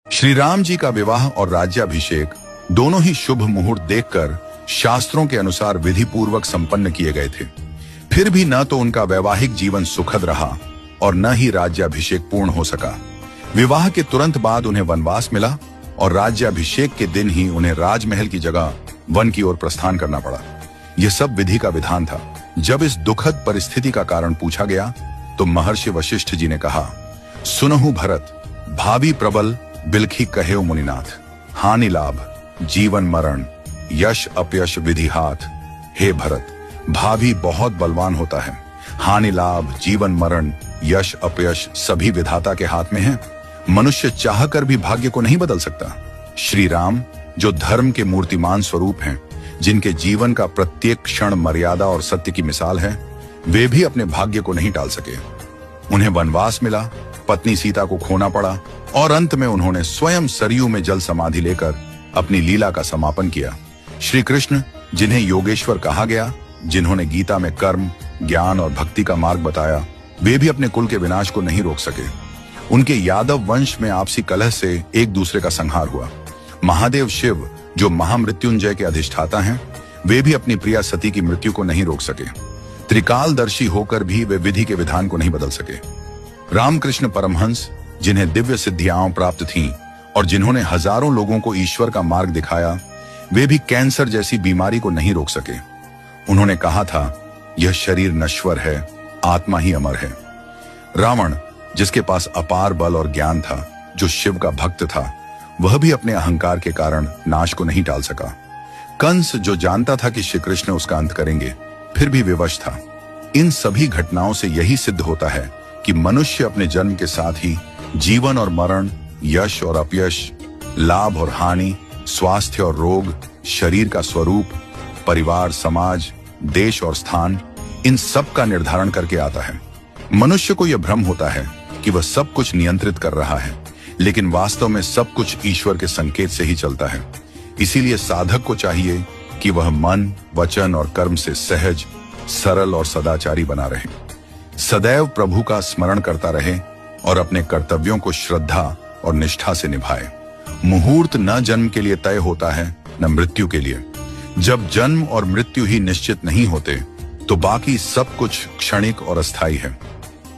श्री राम जी का विवाह और राज्याभिषेक दोनों ही शुभ मुहूर्त देखकर शास्त्रों के अनुसार विधि पूर्वक संपन्न किए गए थे। फिर भी न तो उनका वैवाहिक जीवन सुखद रहा और न ही राज्याभिषेक पूर्ण हो सका। विवाह के तुरंत बाद उन्हें वनवास मिला और राज्याभिषेक के दिन ही उन्हें राजमहल की जगह वन की ओर प्रस्थान करना पड़ा। यह सब विधि का विधान था। जब इस दुखद परिस्थिति का कारण पूछा गया तो महर्षि वशिष्ठ जी ने कहा, सुनहु भरत, भावी प्रबल बिलखी कहे मुनिनाथ, हानि लाभ जीवन मरण यश अपयश विधि हाथ। हे भरत, भावी बहुत बलवान होता है, हानि लाभ जीवन मरण यश अपयश सभी विधाता के हाथ में है। मनुष्य चाहकर भी भाग्य को नहीं बदल सकता। श्री राम जो धर्म के मूर्तिमान स्वरूप हैं, जिनके जीवन का प्रत्येक क्षण मर्यादा और सत्य की मिसाल है, वे भी अपने भाग्य को नहीं टाल सके। उन्हें वनवास मिला, पत्नी सीता को खोना पड़ा और अंत में उन्होंने स्वयं सरयू में जल समाधि लेकर अपनी लीला का समापन किया। श्री कृष्ण जिन्हें योगेश्वर कहा गया, जिन्होंने गीता में कर्म, ज्ञान और भक्ति का मार्ग बताया, वे भी अपने कुल के विनाश को नहीं रोक सके। उनके यादव वंश में आपसी कलह से एक दूसरे का संहार हुआ। महादेव शिव जो महामृत्युंजय के अधिष्ठाता हैं, वे भी अपनी प्रिया सती की मृत्यु को नहीं रोक सके। त्रिकालदर्शी होकर भी वे विधि के विधान को नहीं बदल सके। रामकृष्ण परमहंस जिन्हें दिव्य सिद्धियां प्राप्त थीं और जिन्होंने हजारों लोगों को ईश्वर का मार्ग दिखाया, वे भी कैंसर जैसी बीमारी को नहीं रोक सके। उन्होंने कहा था, यह शरीर नश्वर है, आत्मा ही अमर है। रावण जिसके पास अपार बल और ज्ञान था, जो शिव का भक्त था, वह भी अपने अहंकार के कारण नाश को नहीं टाल सका। कंस जो जानता था कि श्री कृष्ण उसका अंत करेंगे, फिर भी विवश था। इन सभी घटनाओं से यही सिद्ध होता है कि मनुष्य अपने जन्म के साथ ही जीवन और मरण, यश और अपयश, लाभ और हानि, स्वास्थ्य और रोग, शरीर का स्वरूप, परिवार, समाज, देश और स्थान, इन सब का निर्धारण करके आता है। मनुष्य को यह भ्रम होता है कि वह सब कुछ नियंत्रित कर रहा है, लेकिन वास्तव में सब कुछ ईश्वर के संकेत से ही चलता है। इसीलिए साधक को चाहिए कि वह मन, वचन और कर्म से सहज, सरल और सदाचारी बना रहे, सदैव प्रभु का स्मरण करता रहे और अपने कर्तव्यों को श्रद्धा और निष्ठा से निभाए। मुहूर्त न जन्म के लिए तय होता है, न मृत्यु के लिए। जब जन्म और मृत्यु ही निश्चित नहीं होते, तो बाकी सब कुछ क्षणिक और अस्थायी है।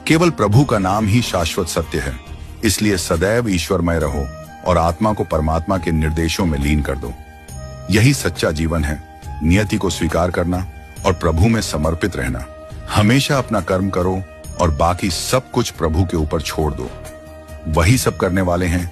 केवल प्रभु का नाम ही शाश्वत सत्य है। इसलिए सदैव ईश्वरमय रहो और आत्मा को परमात्मा के निर्देशों में लीन कर दो। यही सच्चा जीवन है। नियति को स्वीकार करना और प्रभु में समर्पित रहना। हमेशा अपना कर्म करो और बाकी सब कुछ प्रभु के ऊपर छोड़ दो। वही सब करने वाले हैं